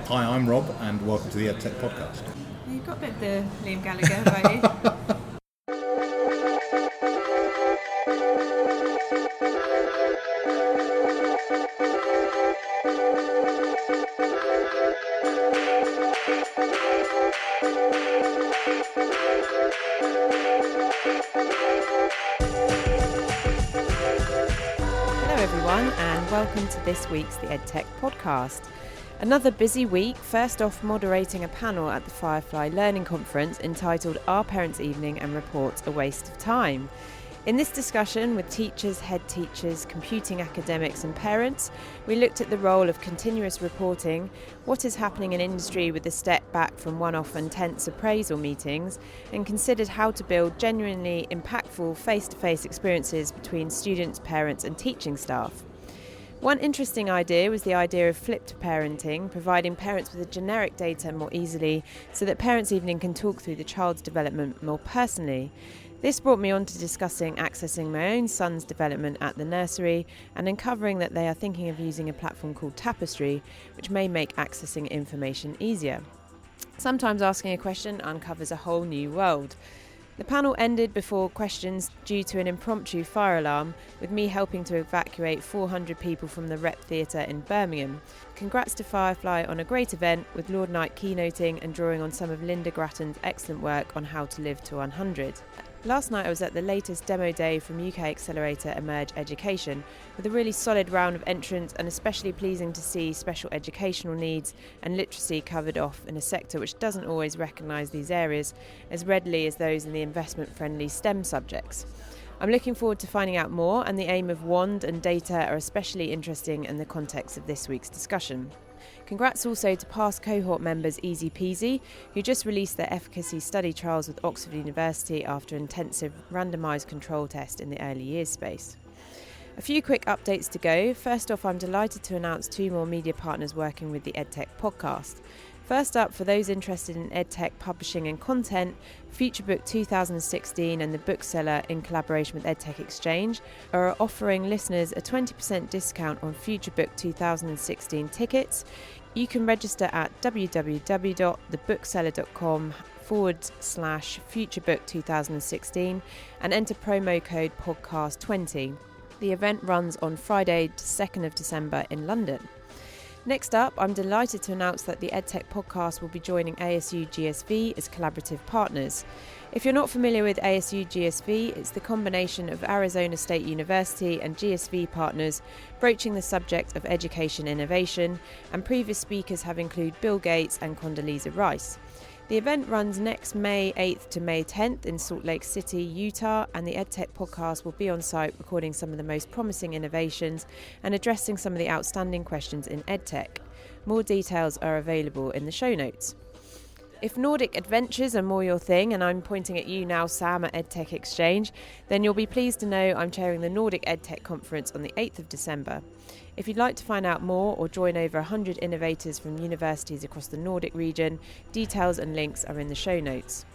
Hi, I'm Rob, and welcome to the Edtech podcast. You've got a bit of the Liam Gallagher, haven't you? Hello everyone, and welcome to this week's The Edtech podcast. Another busy week, first off moderating a panel at the Firefly Learning conference entitled Are Parents' Evening and Reports a Waste of Time? In this discussion with teachers, head teachers, computing academics and parents, we looked at the role of continuous reporting, what is happening in industry with the step back from one-off and tense appraisal meetings, and considered how to build genuinely impactful face-to-face experiences between students, parents and teaching staff. One interesting idea was the idea of flipped parenting, providing parents with the generic data more easily so that Parents' Evening can talk through the child's development more personally. This brought me on to discussing accessing my own son's development at the nursery and uncovering that they are thinking of using a platform called Tapestry, which may make accessing information easier. Sometimes asking a question uncovers a whole new world. The panel ended before questions due to an impromptu fire alarm, with me helping to evacuate 400 people from the Rep Theatre in Birmingham. Congrats to Firefly on a great event, with Lord Knight keynoting and drawing on some of Linda Grattan's excellent work on how to live to 100. Last night I was at the latest demo day from UK Accelerator Emerge Education, with a really solid round of entrants, and especially pleasing to see special educational needs and literacy covered off in a sector which doesn't always recognise these areas as readily as those in the investment-friendly STEM subjects. I'm looking forward to finding out more, and the aim of WAND and data are especially interesting in the context of this week's discussion. Congrats also to past cohort members Easy Peasy, who just released their efficacy study trials with Oxford University after intensive randomised control test in the early years space. A few quick updates to go. First off, I'm delighted to announce 2 more media partners working with the Edtech podcast. First up, for those interested in EdTech publishing and content, FutureBook 2016 and the Bookseller, in collaboration with EdTech Exchange, are offering listeners a 20% discount on FutureBook 2016 tickets. You can register at www.thebookseller.com/FutureBook 2016 and enter promo code podcast20. The event runs on Friday, 2nd of December in London. Next up, I'm delighted to announce that the EdTech podcast will be joining ASU GSV as collaborative partners. If you're not familiar with ASU GSV, it's the combination of Arizona State University and GSV partners broaching the subject of education innovation, and previous speakers have included Bill Gates and Condoleezza Rice. The event runs next May 8th to May 10th in Salt Lake City, Utah, and the EdTech podcast will be on site recording some of the most promising innovations and addressing some of the outstanding questions in EdTech. More details are available in the show notes. If Nordic adventures are more your thing, and I'm pointing at you now, Sam, at EdTech Exchange, then you'll be pleased to know I'm chairing the Nordic EdTech Conference on the 8th of December. If you'd like to find out more or join over 100 innovators from universities across the Nordic region, details and links are in the show notes.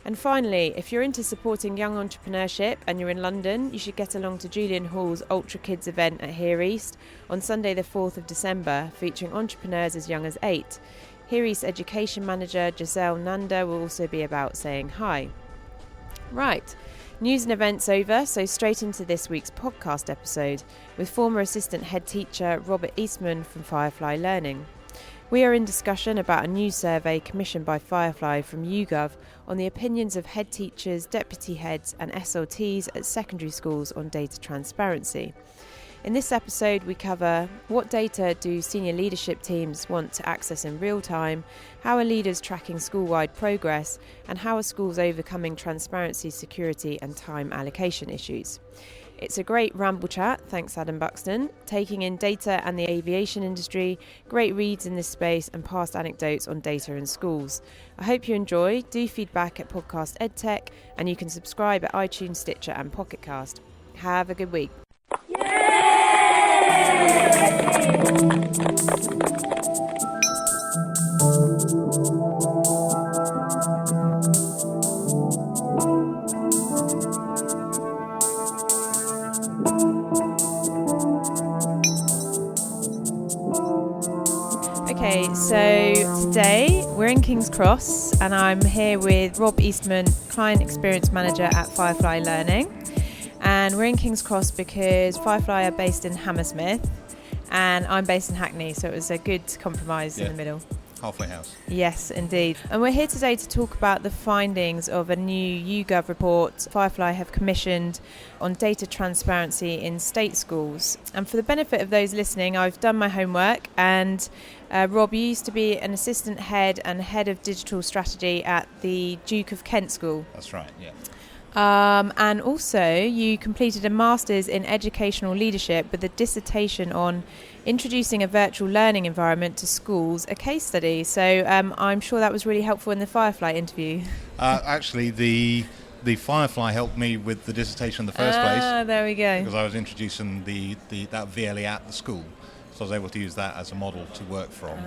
And finally, if you're into supporting young entrepreneurship and you're in London, you should get along to Julian Hall's Ultra Kids event at Here East on Sunday the 4th of December, featuring entrepreneurs as young as 8. Here East Education Manager Giselle Nanda will also be about saying hi. Right, news and events over, so straight into this week's podcast episode with former Assistant Headteacher Rob Eastment from Firefly Learning. We are in discussion about a new survey commissioned by Firefly from YouGov on the opinions of head teachers, deputy heads and SLTs at secondary schools on data transparency. In this episode, we cover what data do senior leadership teams want to access in real time, how are leaders tracking school-wide progress, and how are schools overcoming transparency, security and time allocation issues. It's a great ramble chat, thanks Adam Buxton, taking in data and the aviation industry, great reads in this space and past anecdotes on data in schools. I hope you enjoy. Do feedback at Podcast EdTech, and you can subscribe at iTunes, Stitcher and Pocket Cast. Have a good week. Okay, so So today we're in King's Cross and I'm here with Rob Eastment, Client Experience Manager at Firefly Learning. And we're in King's Cross because Firefly are based in Hammersmith and I'm based in Hackney, so it was a good compromise in the middle. Halfway house. Yes, indeed. And we're here today to talk about the findings of a new YouGov report Firefly have commissioned on data transparency in state schools. And for the benefit of those listening, I've done my homework, and Rob, you used to be an assistant head and head of digital strategy at the Duke of Kent School. That's right, yeah. And also you completed a master's in educational leadership with a dissertation on introducing a virtual learning environment to schools, a case study. So I'm sure that was really helpful in the Firefly interview. Actually, the Firefly helped me with the dissertation in the first place. There we go. Because I was introducing that VLE at the school. So I was able to use that as a model to work from.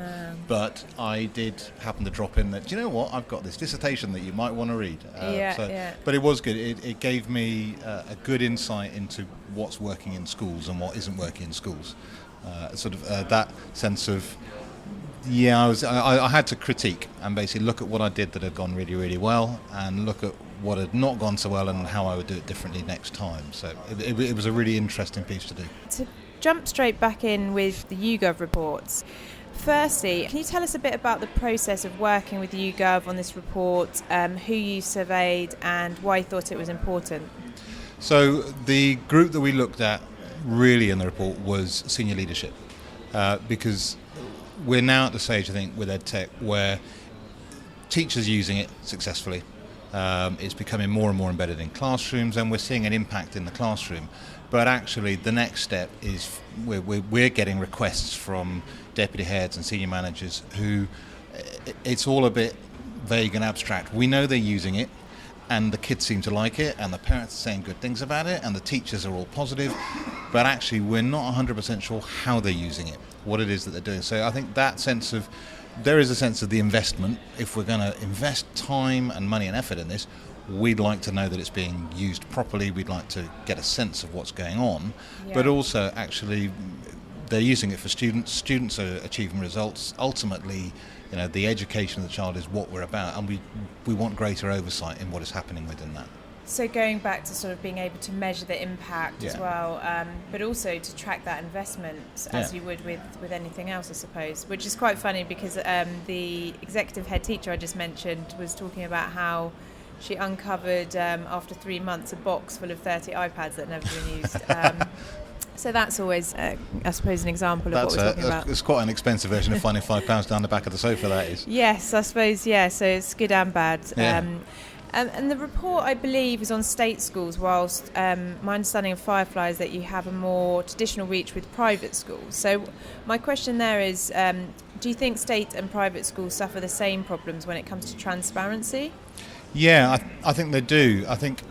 But I did happen to drop in that, do you know what, I've got this dissertation that you might want to read. But it was good. It gave me a good insight into what's working in schools and what isn't working in schools. That sense of, I had to critique and basically look at what I did that had gone really, really well and look at what had not gone so well and how I would do it differently next time. So it was a really interesting piece to do. To jump straight back in with the YouGov reports, firstly, can you tell us a bit about the process of working with YouGov on this report, who you surveyed and why you thought it was important? So the group that we looked at really in the report was senior leadership, because we're now at the stage, I think, with Edtech where teachers using it successfully. It's becoming more and more embedded in classrooms and we're seeing an impact in the classroom. But actually the next step is we're getting requests from deputy heads and senior managers who it's all a bit vague and abstract. We know they're using it and the kids seem to like it and the parents are saying good things about it and the teachers are all positive, but actually we're not 100% sure how they're using it, what it is that they're doing. So I think there is a sense of the investment. If we're going to invest time and money and effort in this, we'd like to know that it's being used properly. We'd like to get a sense of what's going on, but also actually they're using it for students. Students are achieving results. Ultimately, the education of the child is what we're about, and we want greater oversight in what is happening within that. So going back to sort of being able to measure the impact as well, but also to track that investment as you would with anything else, I suppose, which is quite funny because the executive head teacher I just mentioned was talking about how she uncovered after 3 months a box full of 30 iPads that had never been used. So that's always, I suppose, an example of what we're talking about. It's quite an expensive version of finding £5 down the back of the sofa, that is. Yes, I suppose, yeah, so it's good and bad. Yeah. And the report, I believe, is on state schools, whilst my understanding of Firefly is that you have a more traditional reach with private schools. So my question there is, do you think state and private schools suffer the same problems when it comes to transparency? Yeah, I think they do. I think,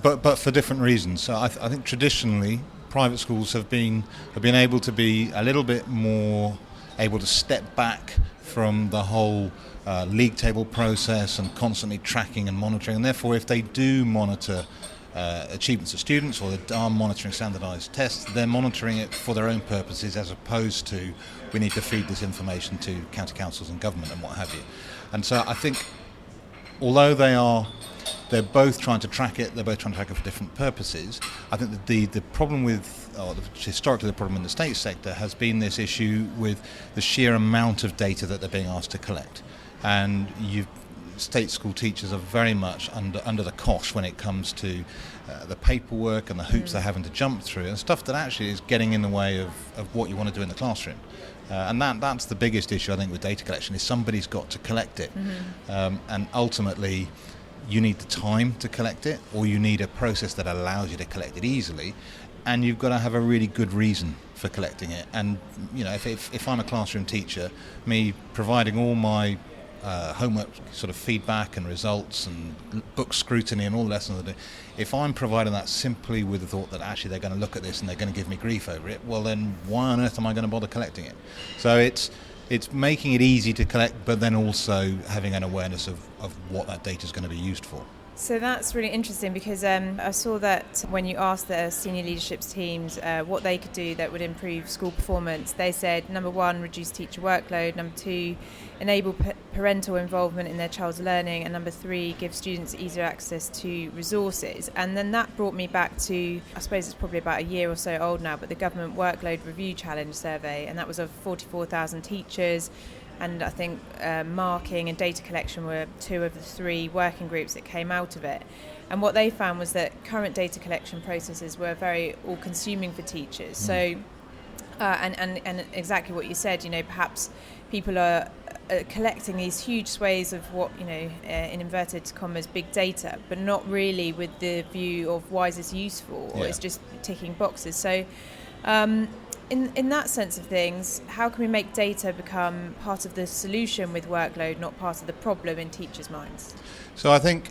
but for different reasons. So I think traditionally private schools have been able to be a little bit more able to step back from the whole league table process and constantly tracking and monitoring, and therefore if they do monitor achievements of students or they are monitoring standardised tests, they're monitoring it for their own purposes as opposed to we need to feed this information to county councils and government and what have you. And so I think although they're both trying to track it, they're both trying to track it for different purposes. I think that the problem historically the problem in the state sector has been this issue with the sheer amount of data that they're being asked to collect. And state school teachers are very much under the cosh when it comes to the paperwork and the hoops they're having to jump through and stuff that actually is getting in the way of what you want to do in the classroom. And that's the biggest issue, I think, with data collection, is somebody's got to collect it. And ultimately, you need the time to collect it, or you need a process that allows you to collect it easily, and you've got to have a really good reason for collecting it. And, if I'm a classroom teacher, me providing all my homework sort of feedback and results and book scrutiny and all the lessons I do, if I'm providing that simply with the thought that actually they're going to look at this and they're going to give me grief over it, well then why on earth am I going to bother collecting it? So it's making it easy to collect, but then also having an awareness of what that data is going to be used for. So that's really interesting because I saw that when you asked the senior leadership teams what they could do that would improve school performance, they said, number one, reduce teacher workload, number two, enable parental involvement in their child's learning, and number three, give students easier access to resources. And then that brought me back to, I suppose it's probably about a year or so old now, but the Government Workload Review Challenge survey, and that was of 44,000 teachers. And I think marking and data collection were two of the three working groups that came out of it. And what they found was that current data collection processes were very all-consuming for teachers. So, and exactly what you said, perhaps people are collecting these huge swathes of what, in inverted commas, big data, but not really with the view of why is this useful, or it's just ticking boxes. So, in that sense of things, how can we make data become part of the solution with workload, not part of the problem in teachers' minds? So I think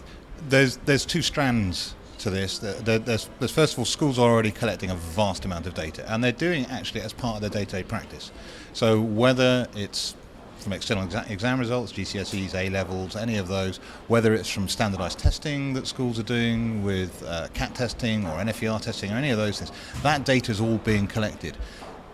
there's two strands to this. There's first of all, schools are already collecting a vast amount of data, and they're doing it actually as part of their day-to-day practice. So whether it's from external exam results, GCSEs, A-levels, any of those, whether it's from standardised testing that schools are doing with CAT testing or NFER testing or any of those things, that data is all being collected.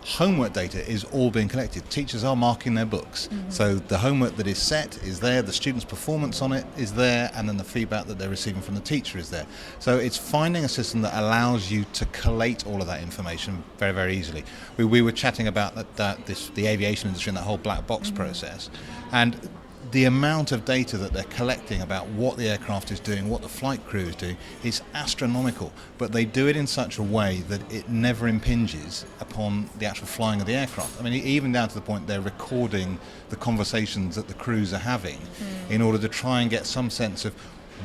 Homework data is all being collected. Teachers are marking their books. So the homework that is set is there, the student's performance on it is there, and then the feedback that they're receiving from the teacher is there. So it's finding a system that allows you to collate all of that information very, very easily. We were chatting about the aviation industry and that whole black box process, and the amount of data that they're collecting about what the aircraft is doing, what the flight crew is doing, is astronomical. But they do it in such a way that it never impinges upon the actual flying of the aircraft. I mean, even down to the point they're recording the conversations that the crews are having in order to try and get some sense of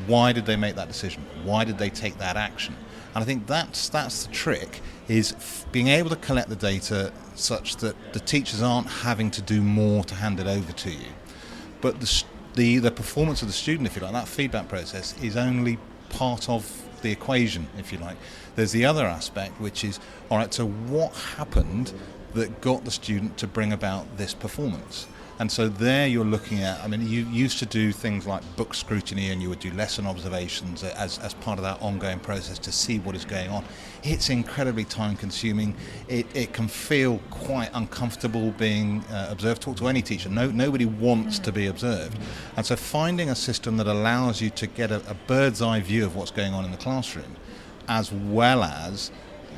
why did they make that decision? Why did they take that action? And I think that's the trick, is being able to collect the data such that the teachers aren't having to do more to hand it over to you. But the performance of the student, if you like, that feedback process is only part of the equation, if you like. There's the other aspect, which is, all right, so what happened that got the student to bring about this performance? And so there you're looking at, I mean, you used to do things like book scrutiny, and you would do lesson observations as part of that ongoing process to see what is going on. It's incredibly time consuming. It can feel quite uncomfortable being observed. Talk to any teacher. Nobody wants to be observed. And so finding a system that allows you to get a bird's eye view of what's going on in the classroom, as well as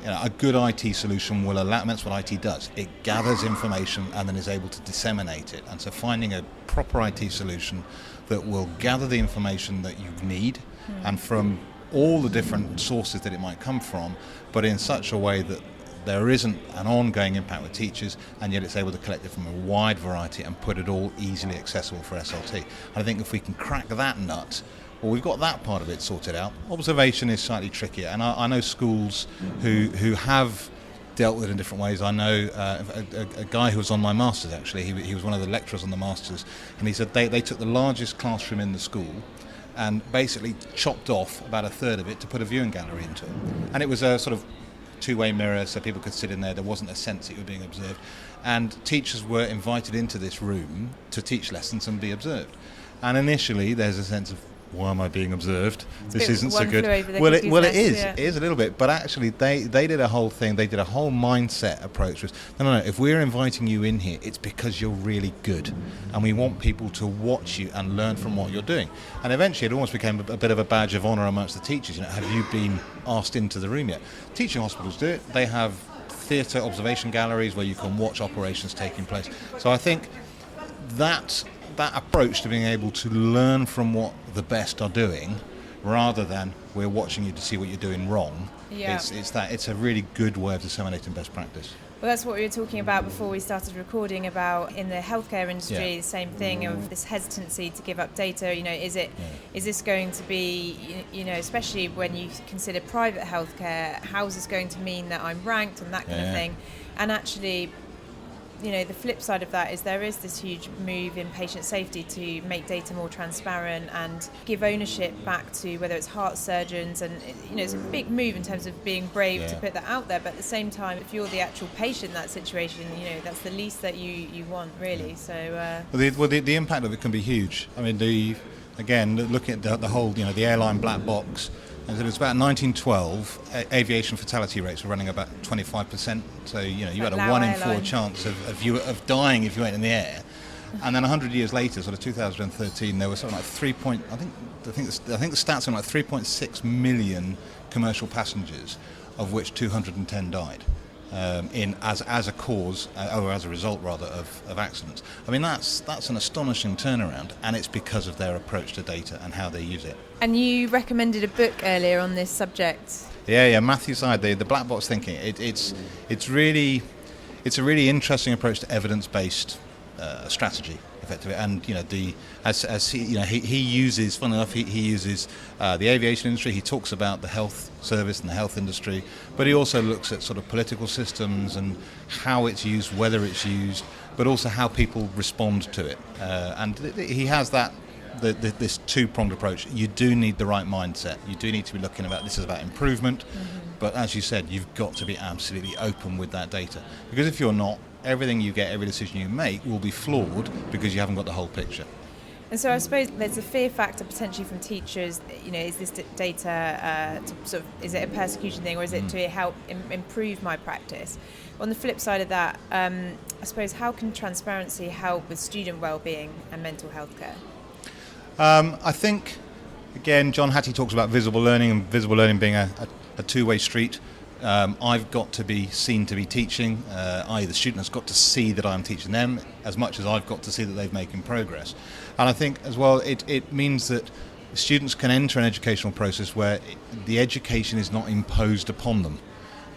a good IT solution will allow, and that's what IT does. It gathers information and then is able to disseminate it. And so finding a proper IT solution that will gather the information that you need and from all the different sources that it might come from, but in such a way that there isn't an ongoing impact with teachers, and yet it's able to collect it from a wide variety and put it all easily accessible for SLT. And I think if we can crack that nut, well, we've got that part of it sorted out. Observation is slightly trickier, and I know schools who have dealt with it in different ways. I know a guy who was on my Masters, actually. He was one of the lecturers on the Masters, and he said they took the largest classroom in the school and basically chopped off about a third of it to put a viewing gallery into it. And it was a sort of two-way mirror, so people could sit in there. There wasn't a sense that you were being observed. And teachers were invited into this room to teach lessons and be observed. And initially, there's a sense of, why am I being observed? This isn't so good. Well, it is. Yeah. It is a little bit. But actually, they did a whole thing. They did a whole mindset approach. Was no. If we're inviting you in here, it's because you're really good, and we want people to watch you and learn from what you're doing. And eventually, it almost became a bit of a badge of honour amongst the teachers. Have you been asked into the room yet? Teaching hospitals do it. They have theatre observation galleries where you can watch operations taking place. So I think that approach to being able to learn from what the best are doing, rather than we're watching you to see what you're doing wrong, it's a really good way of disseminating best practice. Well, that's what we were talking about before we started recording, about in the healthcare industry, the same thing of this hesitancy to give up data. Is this going to be, especially when you consider private healthcare, how is this going to mean that I'm ranked and that kind of thing? And actually, the flip side of that is there is this huge move in patient safety to make data more transparent and give ownership back to whether it's heart surgeons, and it's a big move in terms of being brave to put that out there, but at the same time, if you're the actual patient in that situation, that's the least that you want, really. So the impact of it can be huge. I mean, again, looking at the whole, the airline black box, and it was about 1912, aviation fatality rates were running about 25%. So, you had a 1 in 4 chance of dying if you went in the air. And then 100 years later, sort of 2013, there was something like I think the stats are like 3.6 million commercial passengers, of which 210 died as a cause, or as a result rather, of accidents. I mean, that's an astonishing turnaround, and it's because of their approach to data and how they use it. And you recommended a book earlier on this subject. Yeah, Matthew Syed, the black box thinking. It's a really interesting approach to evidence-based strategy, effectively, and he uses, funnily enough, he uses the aviation industry. He talks about the health service and the health industry, but he also looks at sort of political systems and how it's used, whether it's used, but also how people respond to it. And he has this two-pronged approach. You do need the right mindset. You do need to be looking about, this is about improvement, but as you said, you've got to be absolutely open with that data, because if you're not, everything you get, every decision you make will be flawed because you haven't got the whole picture. And so I suppose there's a fear factor potentially from teachers, is this data, is it a persecution thing, or is it to help improve my practice? On the flip side of that, I suppose, how can transparency help with student well-being and mental health care? I think, again, John Hattie talks about visible learning, and visible learning being a two-way street. I've got to be seen to be teaching, i.e. the student has got to see that I'm teaching them as much as I've got to see that they're making progress. And I think as well it means that students can enter an educational process where the education is not imposed upon them.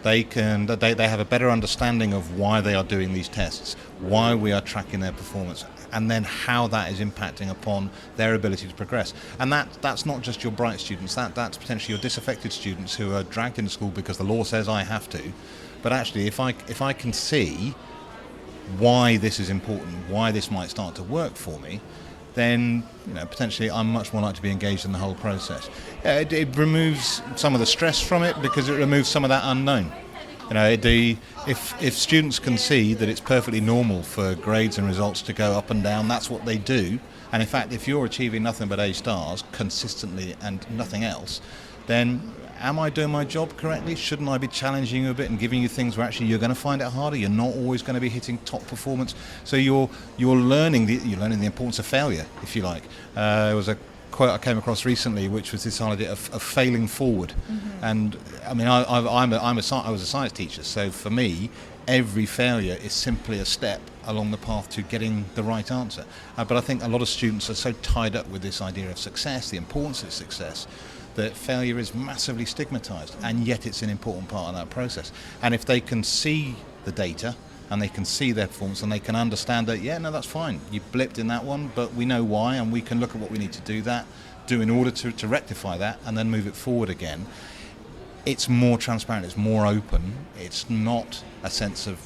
They have a better understanding of why they are doing these tests, why we are tracking their performance, and then how that is impacting upon their ability to progress. And that's not just your bright students, that's potentially your disaffected students who are dragged into school because the law says I have to. But actually, if I can see why this is important, why this might start to work for me, then potentially I'm much more likely to be engaged in the whole process. It removes some of the stress from it because it removes some of that unknown. If students can see that it's perfectly normal for grades and results to go up and down, that's what they do. And in fact, if you're achieving nothing but A stars consistently and nothing else, then am I doing my job correctly? Shouldn't I be challenging you a bit and giving you things where actually you're going to find it harder? You're not always going to be hitting top performance. So you're learning the importance of failure, if you like. There was a quote I came across recently, which was this idea of failing forward. And I mean, I was a science teacher, so for me, every failure is simply a step along the path to getting the right answer. But I think a lot of students are so tied up with this idea of success, the importance of success, that failure is massively stigmatised, and yet it's an important part of that process. And if they can see the data and they can see their performance and they can understand that, that's fine, you blipped in that one, but we know why, and we can look at what we need to do in order to rectify that and then move it forward again. It's more transparent, it's more open, it's not a sense of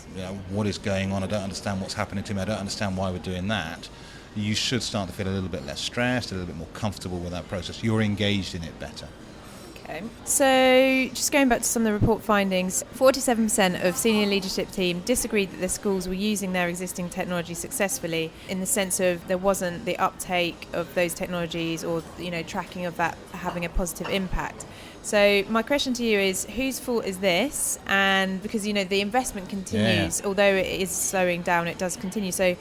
what is going on, I don't understand what's happening to me, I don't understand why we're doing that. You should start to feel a little bit less stressed, a little bit more comfortable with that process. You're engaged in it better. Okay. So just going back to some of the report findings, 47% of senior leadership team disagreed that the schools were using their existing technology successfully, in the sense of there wasn't the uptake of those technologies or tracking of that having a positive impact. So my question to you is, whose fault is this? And because the investment continues, although it is slowing down, it does continue. So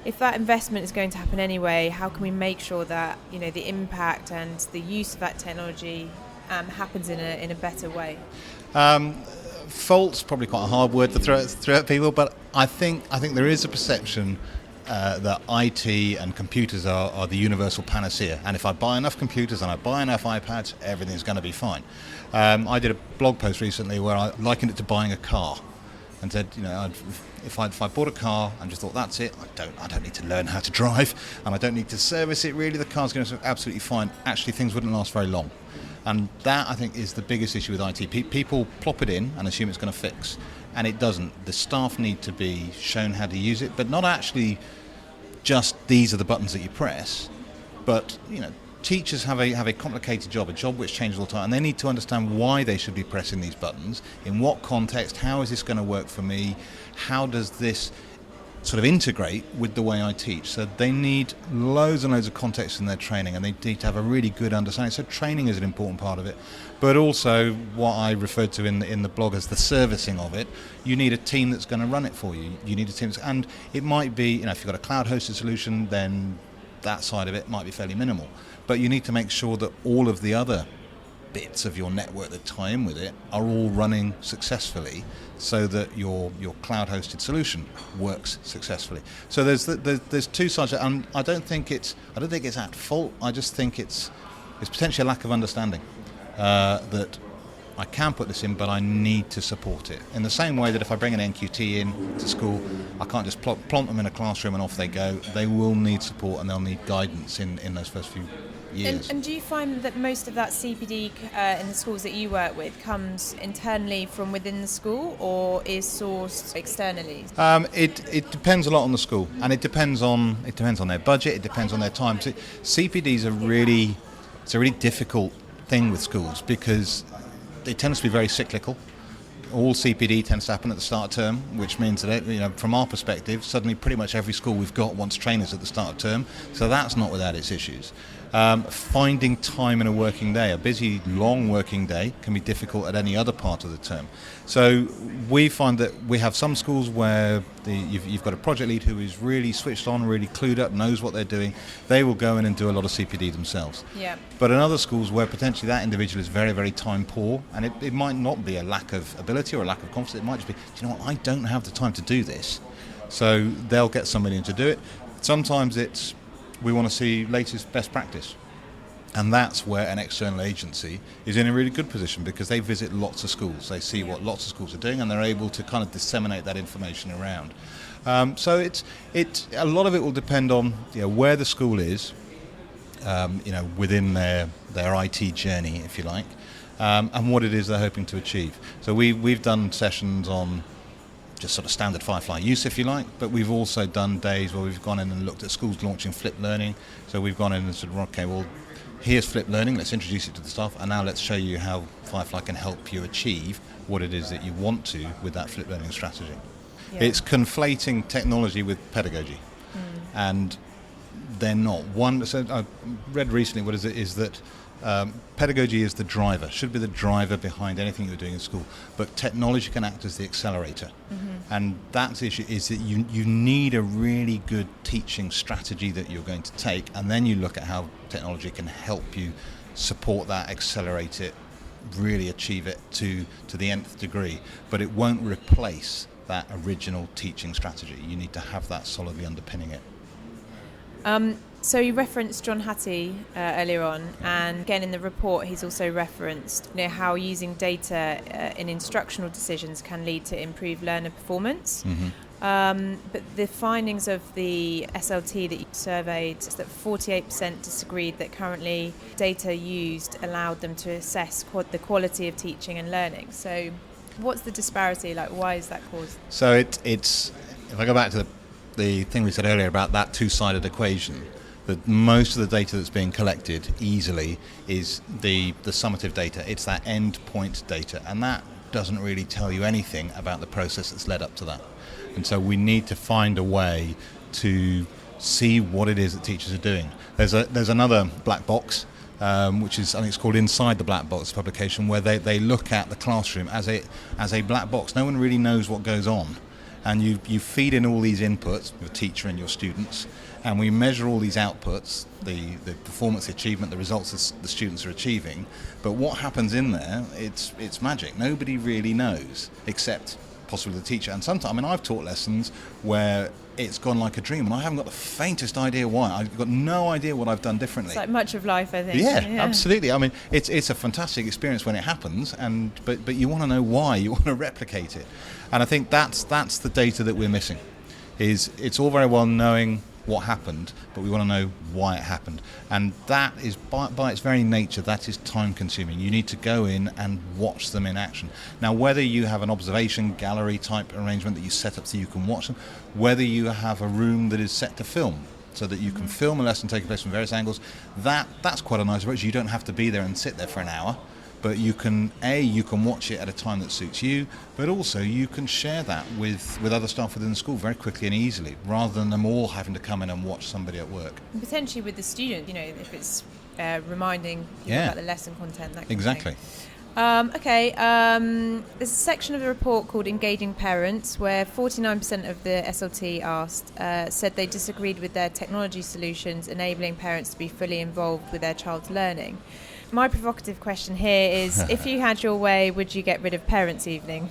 if that investment is going to happen anyway, how can we make sure that the impact and the use of that technology happens in a better way? Fault's probably quite a hard word to throw at people, but I think there is a perception that IT and computers are the universal panacea, and if I buy enough computers and I buy enough iPads, everything's going to be fine. I did a blog post recently where I likened it to buying a car, and said, if I bought a car and just thought that's it, I don't need to learn how to drive, and I don't need to service it really. The car's going to be absolutely fine. Actually, things wouldn't last very long, and that I think is the biggest issue with IT. People plop it in and assume it's going to fix, and it doesn't. The staff need to be shown how to use it, but not actually just these are the buttons that you press, but teachers have a complicated job, a job which changes all the time, and they need to understand why they should be pressing these buttons, in what context, how is this going to work for me, how does this sort of integrate with the way I teach. So they need loads and loads of context in their training, and they need to have a really good understanding. So training is an important part of it, but also what I referred to in the blog as the servicing of it. You need a team that's going to run it for you. You need a team, and it might be, if you've got a cloud-hosted solution, then that side of it might be fairly minimal. But you need to make sure that all of the other bits of your network that tie in with it are all running successfully, so that your cloud-hosted solution works successfully. So there's two sides, and I don't think it's at fault. I just think it's potentially a lack of understanding that I can put this in, but I need to support it. In the same way that if I bring an NQT in to school, I can't just plonk them in a classroom and off they go. They will need support, and they'll need guidance in those first few years. And do you find that most of that CPD in the schools that you work with comes internally from within the school, or is sourced externally? It depends a lot on the school, and it depends on their budget. It depends on their time. So CPD is a really difficult thing with schools, because it tends to be very cyclical. All CPD tends to happen at the start of term, which means that, from our perspective, suddenly pretty much every school we've got wants trainers at the start of term, so that's not without its issues. Finding time in a working day, a busy, long working day, can be difficult at any other part of the term. So we find that we have some schools where you've got a project lead who is really switched on, really clued up, knows what they're doing. They will go in and do a lot of CPD themselves. Yeah. But in other schools where potentially that individual is very, very time poor, and it might not be a lack of ability or a lack of confidence, it might just be, do you know what, I don't have the time to do this. So they'll get somebody in to do it. Sometimes it's, we want to see latest best practice. And that's where an external agency is in a really good position, because they visit lots of schools. They see what lots of schools are doing, and they're able to kind of disseminate that information around. So a lot of it will depend on where the school is, within their IT journey, if you like, and what it is they're hoping to achieve. So we've done sessions on just sort of standard Firefly use, if you like, but we've also done days where we've gone in and looked at schools launching flipped learning. So we've gone in and said, okay, well, here's flipped learning, let's introduce it to the staff, and now let's show you how Firefly can help you achieve what it is that you want to with that flipped learning strategy. Yeah. It's conflating technology with pedagogy, and they're not. So I read recently is that pedagogy is the driver, should be the driver behind anything you're doing in school, but technology can act as the accelerator. And that's the issue, is that you need a really good teaching strategy that you're going to take, and then you look at how technology can help you support that, accelerate it, really achieve it to the nth degree, but it won't replace that original teaching strategy. You need to have that solidly underpinning it. So you referenced John Hattie earlier on, and again in the report he's also referenced how using data in instructional decisions can lead to improved learner performance. But the findings of the SLT that you surveyed is that 48% disagreed that currently data used allowed them to assess the quality of teaching and learning. So what's the disparity? Why is that caused? So it's if I go back to the thing we said earlier about that two-sided equation, that most of the data that's being collected easily is the summative data. It's that end point data, and that doesn't really tell you anything about the process that's led up to that. And so we need to find a way to see what it is that teachers are doing. There's another black box, which is, I think it's called Inside the Black Box publication, where they look at the classroom as a black box. No one really knows what goes on. And you feed in all these inputs, your teacher and your students, and we measure all these outputs, the performance, the achievement, the results the students are achieving. But what happens in there, it's magic. Nobody really knows, except possibly the teacher. And sometimes, I've taught lessons where it's gone like a dream, and I haven't got the faintest idea why. I've got no idea what I've done differently. It's like much of life, I think. Yeah, absolutely. It's a fantastic experience when it happens, but you want to know why. You want to replicate it, and I think that's the data that we're missing. It's all very well knowing what happened, but we want to know why it happened, and that is by its very nature, that is time consuming. You need to go in and watch them in action. Now, whether you have an observation gallery type arrangement that you set up so you can watch them, whether you have a room that is set to film so that you can film a lesson taking place from various angles, that's quite a nice approach. You don't have to be there and sit there for an hour. but you can watch it at a time that suits you, but also you can share that with other staff within the school very quickly and easily, rather than them all having to come in and watch somebody at work. And potentially with the student, if it's reminding people about the lesson content, that kind exactly. of thing. There's a section of the report called Engaging Parents, where 49% of the SLT asked said they disagreed with their technology solutions enabling parents to be fully involved with their child's learning. My provocative question here is, if you had your way, would you get rid of Parents' Evening?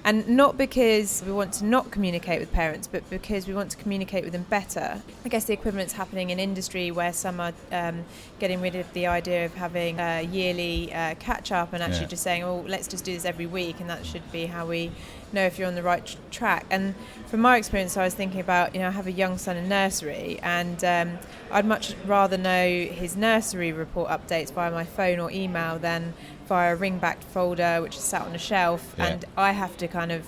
And not because we want to not communicate with parents, but because we want to communicate with them better. I guess the equivalent's happening in industry, where some are getting rid of the idea of having a yearly catch-up and actually just saying, oh, let's just do this every week, and that should be how we know if you're on the right track. And from my experience, I was thinking about, I have a young son in nursery, and I'd much rather know his nursery report updates via my phone or email than via a ring-backed folder which is sat on a shelf, and I have to kind of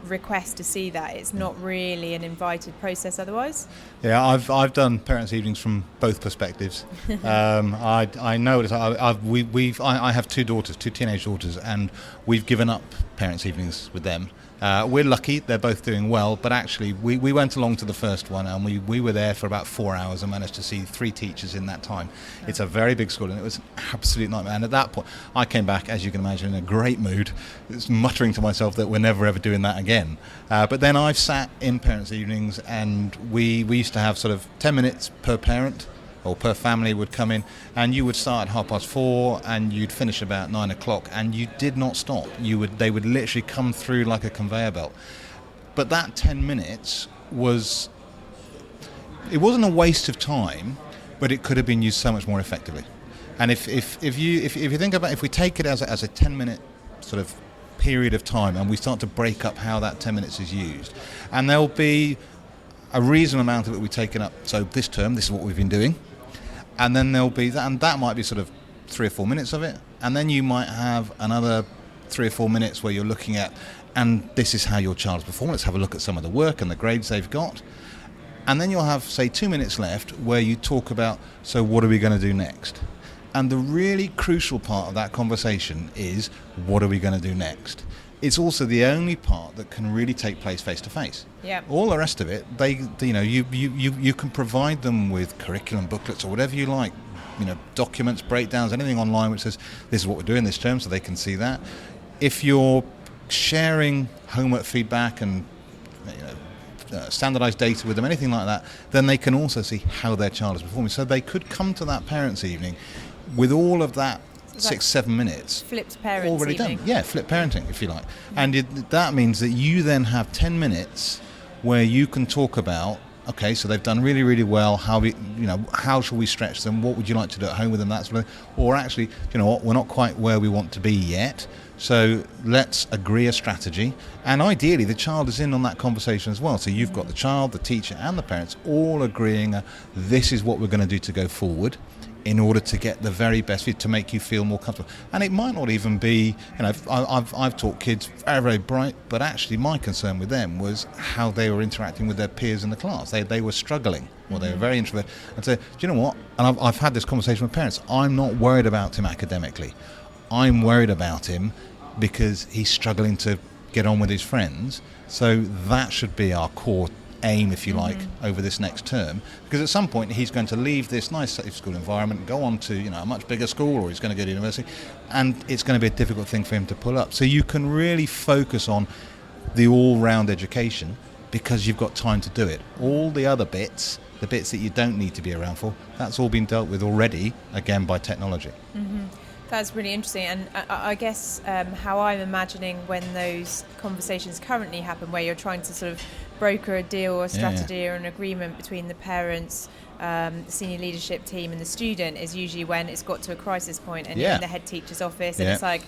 request to see that. It's not really an invited process otherwise. Yeah, I've done parents' evenings from both perspectives. I know it. I have two teenage daughters, and we've given up parents' evenings with them. We're lucky; they're both doing well. But actually, we went along to the first one, and we were there for about 4 hours and managed to see 3 teachers in that time. It's a very big school, and it was an absolute nightmare. And at that point, I came back, as you can imagine, in a great mood, muttering to myself that we're never ever doing that again. But then I've sat in parents' evenings, and we used to have sort of 10 minutes per parent or per family would come in, and you would start at 4:30 and you'd finish about 9 o'clock, and you did not stop. They would literally come through like a conveyor belt. But that 10 minutes it wasn't a waste of time, but it could have been used so much more effectively. And if you think about, if we take it as a 10-minute sort of period of time, and we start to break up how that 10 minutes is used, and there'll be a reasonable amount of it will be taken up. So this term, this is what we've been doing. And then there'll be that, and that might be sort of 3 or 4 minutes of it. And then you might have another 3 or 4 minutes where you're looking at, and this is how your child's performed. Let's have a look at some of the work and the grades they've got. And then you'll have, say, 2 minutes left where you talk about, so what are we going to do next? And the really crucial part of that conversation is, what are we going to do next? It's also the only part that can really take place face to face. Yeah. All the rest of it, you can provide them with curriculum booklets or whatever you like, documents, breakdowns, anything online which says this is what we're doing this term, so they can see that. If you're sharing homework feedback and standardized data with them, anything like that, then they can also see how their child is performing. So they could come to that parents' evening with all of that 6-7 minutes flipped parents already evening. done. Yeah, flipped parenting, if you like. And that means that you then have 10 minutes where you can talk about, okay, so they've done really, really well. How shall we stretch them? What would you like to do at home with them? That sort of thing. Or actually, you know what, we're not quite where we want to be yet. So let's agree a strategy. And ideally, the child is in on that conversation as well. So you've got the child, the teacher, and the parents all agreeing, this is what we're going to do to go forward, in order to get the very best fit, to make you feel more comfortable. And it might not even be, I've taught kids very, very bright, but actually my concern with them was how they were interacting with their peers in the class. They were struggling, or they were very introverted. And so, do you know what? And I've had this conversation with parents. I'm not worried about him academically. I'm worried about him because he's struggling to get on with his friends. So that should be our core aim, if you like, over this next term, because at some point he's going to leave this nice safe school environment and go on to a much bigger school, or he's going to go to university, and it's going to be a difficult thing for him to pull up. So you can really focus on the all-round education because you've got time to do it. All the other bits, the bits that you don't need to be around for, that's all been dealt with already, again, by technology. That's really interesting, and I guess how I'm imagining when those conversations currently happen, where you're trying to sort of broker a deal or a strategy or an agreement between the parents, the senior leadership team and the student, is usually when it's got to a crisis point and you're in the head teacher's office and it's like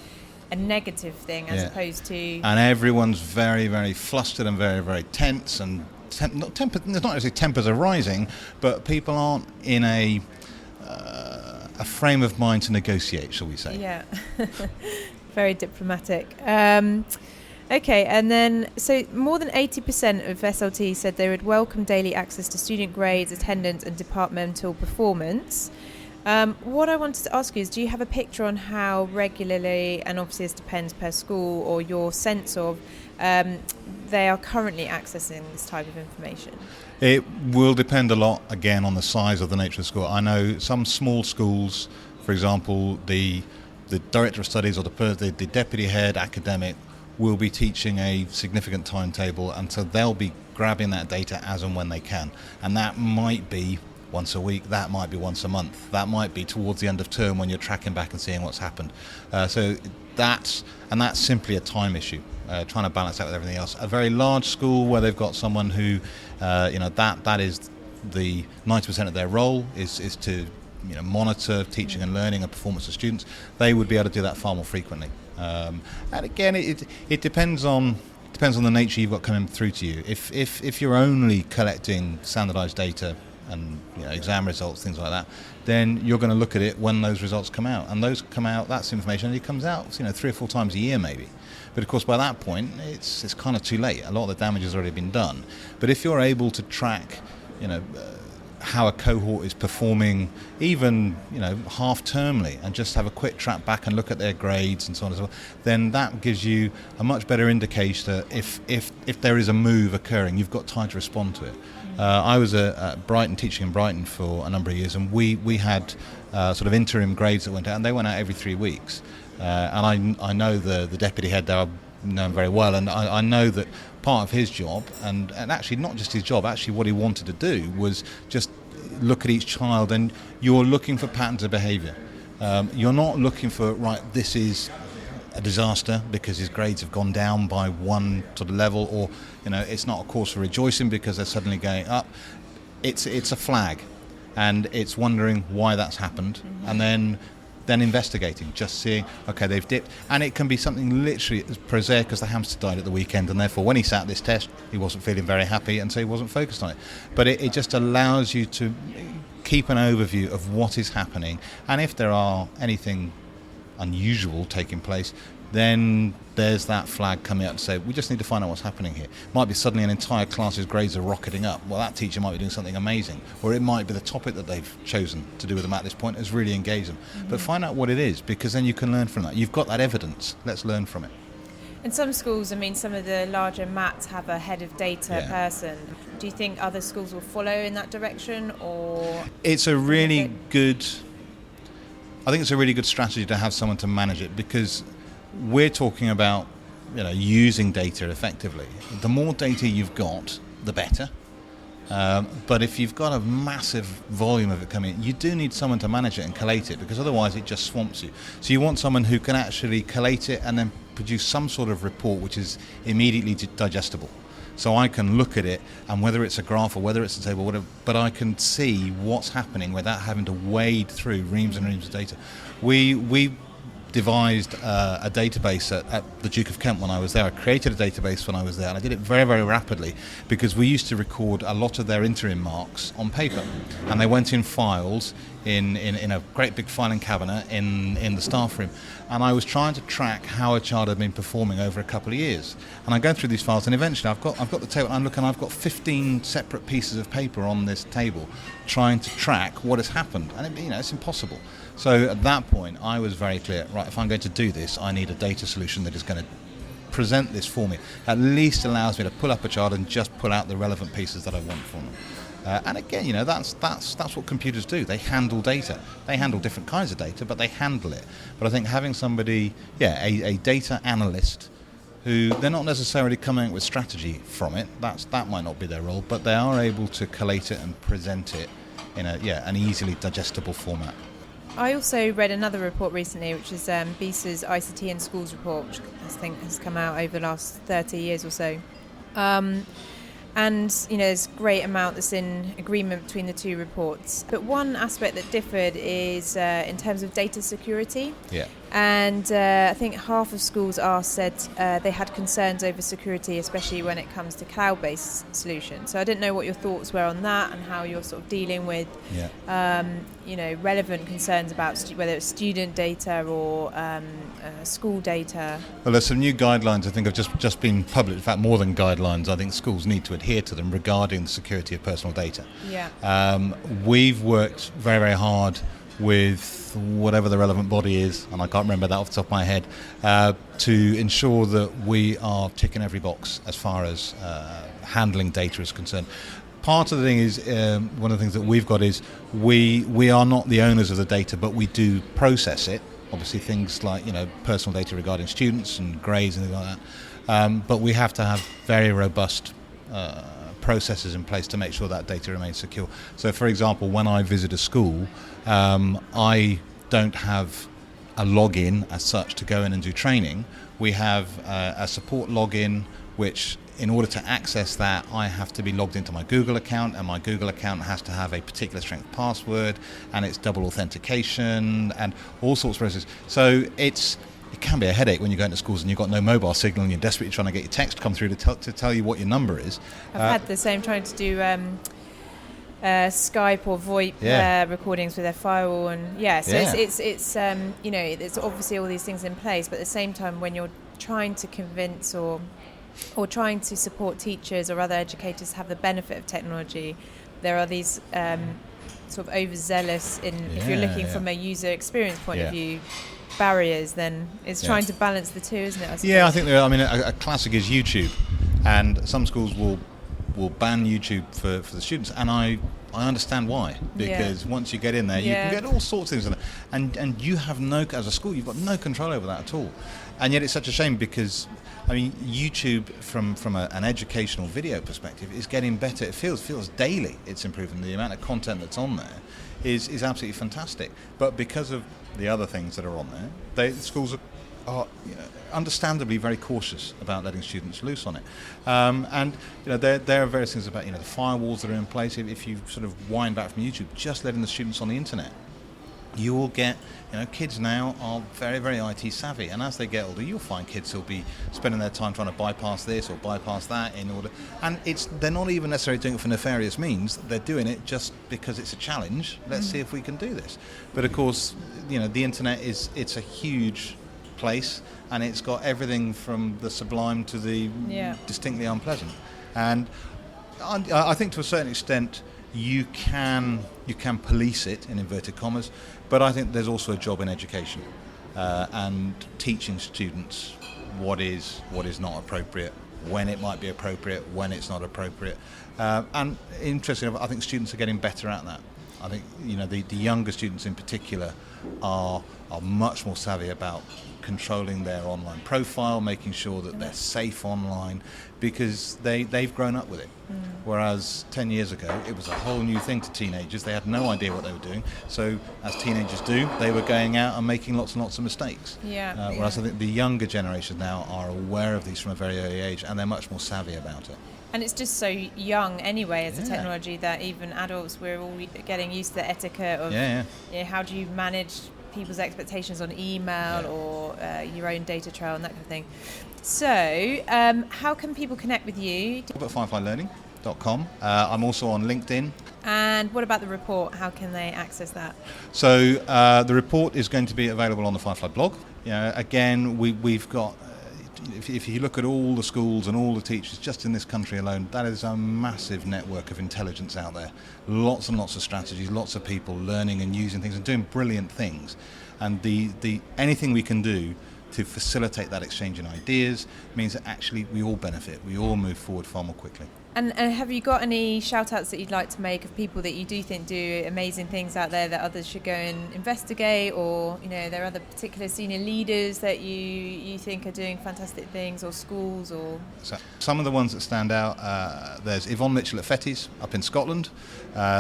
a negative thing as opposed to... And everyone's very, very flustered and very, very tense, and it's not necessarily tempers are rising, but people aren't in a frame of mind to negotiate, shall we say. Yeah, very diplomatic. Okay, and then, so more than 80% of SLT said they would welcome daily access to student grades, attendance and departmental performance. What I wanted to ask you is, do you have a picture on how regularly, and obviously this depends per school, or your sense of they are currently accessing this type of information? It will depend a lot, again, on the size of the nature of the school. I know some small schools, for example, the director of studies or the deputy head academic will be teaching a significant timetable, and so they'll be grabbing that data as and when they can. And that might be once a week, that might be once a month, that might be towards the end of term when you're tracking back and seeing what's happened. So that's simply a time issue, trying to balance that with everything else. A very large school where they've got someone who, that is the 90% of their role is to monitor teaching and learning and performance of students, they would be able to do that far more frequently. And again, it depends on the nature you've got coming through to you. If you're only collecting standardized data and exam results, things like that, then you're going to look at it when those results come out, and those come out, that's information only comes out 3 or 4 times a year maybe. But of course by that point it's kind of too late. A lot of the damage has already been done. But if you're able to track how a cohort is performing, even half-termly, and just have a quick track back and look at their grades and so on and so forth, then that gives you a much better indicator if there is a move occurring, you've got time to respond to it. I was at Brighton, teaching in Brighton for a number of years, and we had sort of interim grades that went out, and they went out every 3 weeks. And I know the deputy head there, I know him very well, and I know that part of his job, and actually not just his job, actually what he wanted to do was just look at each child, and you're looking for patterns of behaviour. You're not looking for, right, this is a disaster because his grades have gone down by one sort of level, or it's not a cause for rejoicing because they're suddenly going up. It's a flag, and it's wondering why that's happened, and then investigating, just seeing, okay, they've dipped. And it can be something literally as prosaic as the hamster died at the weekend, and therefore when he sat this test he wasn't feeling very happy, and so he wasn't focused on it. But it just allows you to keep an overview of what is happening, and if there are anything unusual taking place, then there's that flag coming up to say, we just need to find out what's happening here. Might be suddenly an entire class's grades are rocketing up. Well, that teacher might be doing something amazing. Or it might be the topic that they've chosen to do with them at this point has really engaged them. But find out what it is, because then you can learn from that. You've got that evidence. Let's learn from it. In some schools, some of the larger MATs have a head of data person. Do you think other schools will follow in that direction, or? It's a really good... I think it's a really good strategy to have someone to manage it, because we're talking about using data effectively. The more data you've got, the better. But if you've got a massive volume of it coming in, you do need someone to manage it and collate it, because otherwise it just swamps you. So you want someone who can actually collate it and then produce some sort of report which is immediately digestible. So I can look at it, and whether it's a graph or whether it's a table, whatever, but I can see what's happening without having to wade through reams and reams of data. We devised a database at the Duke of Kent when I was there. I created a database when I was there, and I did it very, very rapidly, because we used to record a lot of their interim marks on paper, and they went in files in a great big filing cabinet in the staff room, and I was trying to track how a child had been performing over a couple of years. And I go through these files, and eventually I've got the table, and I'm looking, I've got 15 separate pieces of paper on this table trying to track what has happened, and it's impossible. So at that point I was very clear, right, if I'm going to do this, I need a data solution that is going to present this for me, at least allows me to pull up a child and just pull out the relevant pieces that I want from them. And again, that's what computers do. They handle data. They handle different kinds of data, but they handle it. But I think having somebody, a data analyst, who they're not necessarily coming up with strategy from it, that might not be their role, but they are able to collate it and present it in an easily digestible format. I also read another report recently, which is BISA's ICT in Schools report, which I think has come out over the last 30 years or so. And there's a great amount that's in agreement between the two reports. But one aspect that differed is in terms of data security. Yeah. And I think half of schools said they had concerns over security, especially when it comes to cloud-based solutions. So I didn't know what your thoughts were on that, and how you're sort of dealing with relevant concerns about whether it's student data or school data. Well, there's some new guidelines I think have just been published. In fact, more than guidelines, I think schools need to adhere to them regarding the security of personal data. Yeah. We've worked very, very hard with whatever the relevant body is, and I can't remember that off the top of my head, to ensure that we are ticking every box as far as handling data is concerned. Part of the thing is, one of the things that we've got is we are not the owners of the data, but we do process it. Obviously things like, personal data regarding students and grades and things like that. But we have to have very robust processes in place to make sure that data remains secure. So, for example, when I visit a school, I don't have a login as such to go in and do training. We have a support login, which in order to access that, I have to be logged into my Google account, and my Google account has to have a particular strength password, and it's double authentication and all sorts of processes. So it can be a headache when you go into schools and you've got no mobile signal and you're desperately trying to get your text to come through to tell you what your number is. I've had the same trying to do Skype or VoIP recordings with their firewall, and it's there's obviously all these things in place, but at the same time when you're trying to convince or trying to support teachers or other educators to have the benefit of technology, there are these sort of overzealous if you're looking from a user experience point of view, barriers, then it's trying to balance the two, isn't it? I suppose? Yeah, I think a classic is YouTube, and some schools will ban YouTube for the students, and I understand why, because once you get in there, you can get all sorts of things, and you have as a school, you've got no control over that at all. And yet it's such a shame because, YouTube from an educational video perspective is getting better. It feels daily it's improving. The amount of content that's on there is absolutely fantastic. But because of the other things that are on there, schools are understandably very cautious about letting students loose on it. And there are various things about the firewalls that are in place. If you sort of wind back from YouTube, just letting the students on the internet, you will get, kids now are very, very IT savvy, and as they get older, you'll find kids who'll be spending their time trying to bypass this or bypass that in order, and they're not even necessarily doing it for nefarious means. They're doing it just because it's a challenge. Let's see if we can do this. But of course, the internet it's a huge place, and it's got everything from the sublime to the distinctly unpleasant. And I think to a certain extent you can police it in inverted commas, but I think there's also a job in education and teaching students what is not appropriate, when it might be appropriate, when it's not appropriate. And interestingly, I think students are getting better at that. I think the younger students in particular are much more savvy about controlling their online profile, making sure that they're safe online, because they've grown up with it. Whereas 10 years ago, it was a whole new thing to teenagers. They had no idea what they were doing. So as teenagers do, they were going out and making lots and lots of mistakes. Whereas I think the younger generation now are aware of these from a very early age, and they're much more savvy about it. And it's just so young anyway as a technology that even adults, we're all getting used to the etiquette of how do you manage people's expectations on email or your own data trail and that kind of thing. So how can people connect with you? At fireflylearning.com. I'm also on LinkedIn. And what about the report? How can they access that? So the report is going to be available on the Firefly blog. Again, we've got, if you look at all the schools and all the teachers just in this country alone, that is a massive network of intelligence out there. Lots and lots of strategies, lots of people learning and using things and doing brilliant things. And the anything we can do to facilitate that exchange in ideas means that actually we all benefit. We all move forward far more quickly. And have you got any shout-outs that you'd like to make of people that you do think do amazing things out there that others should go and investigate, or there are other particular senior leaders that you think are doing fantastic things, or schools, or? So some of the ones that stand out, there's Yvonne Mitchell at Fetties up in Scotland.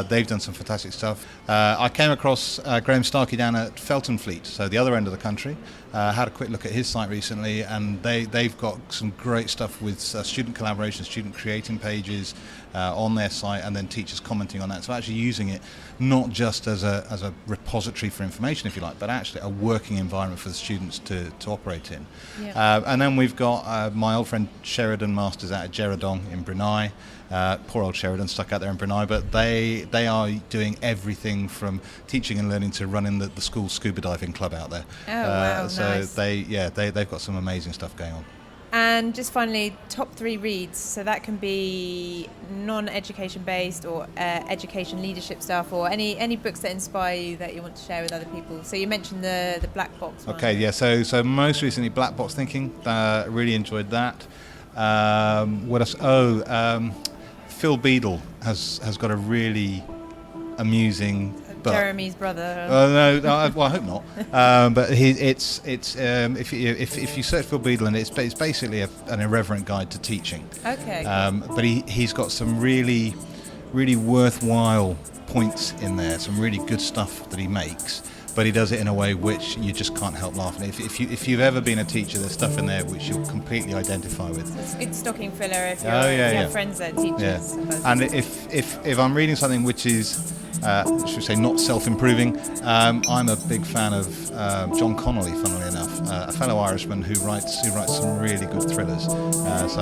They've done some fantastic stuff. I came across Graham Starkey down at Felton Fleet, so the other end of the country. Had a quick look at his site recently, and they've got some great stuff with student collaboration, student creating pages on their site, and then teachers commenting on that. So actually using it not just as a repository for information, if you like, but actually a working environment for the students to operate in. And then we've got my old friend Sheridan Masters out at Geradong in Brunei. Poor old Sheridan stuck out there in Brunei, but they are doing everything from teaching and learning to running the school scuba diving club out there. Oh, wow, so nice. they've got some amazing stuff going on. And just finally, top 3 reads. So that can be non-education based or education leadership stuff, or any books that inspire you that you want to share with other people. So you mentioned the Black Box one. Okay, yeah. So most recently, Black Box Thinking. Really enjoyed that. What else? Phil Beadle has got a really amusing. Jeremy's brother. No, well, I hope not. But if you search Phil Beadle, and it's basically an irreverent guide to teaching. Okay. But he's got some really, really worthwhile points in there. Some really good stuff that he makes. But he does it in a way which you just can't help laughing. If you've ever been a teacher, there's stuff in there which you'll completely identify with. So it's a good stocking filler if you have friends that are teachers. Yeah. And if I'm reading something which is should we say not self-improving, I'm a big fan of John Connolly, funnily enough, a fellow Irishman who writes some really good thrillers. So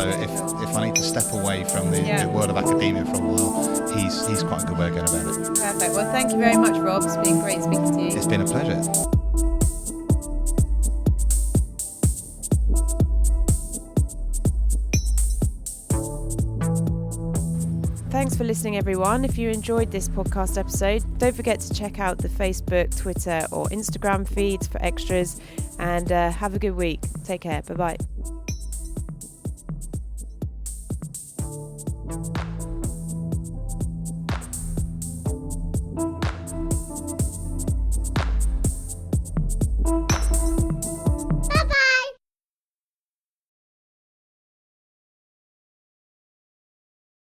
if I need to step away from the world of academia for a while, he's quite a good way of going about it. Perfect. Well, thank you very much, Rob. It's been great speaking to you. It's been a pleasure. Thanks for listening, everyone. If you enjoyed this podcast episode, don't forget to check out the Facebook, Twitter or Instagram feeds for extras, and have a good week. Take care. Bye-bye.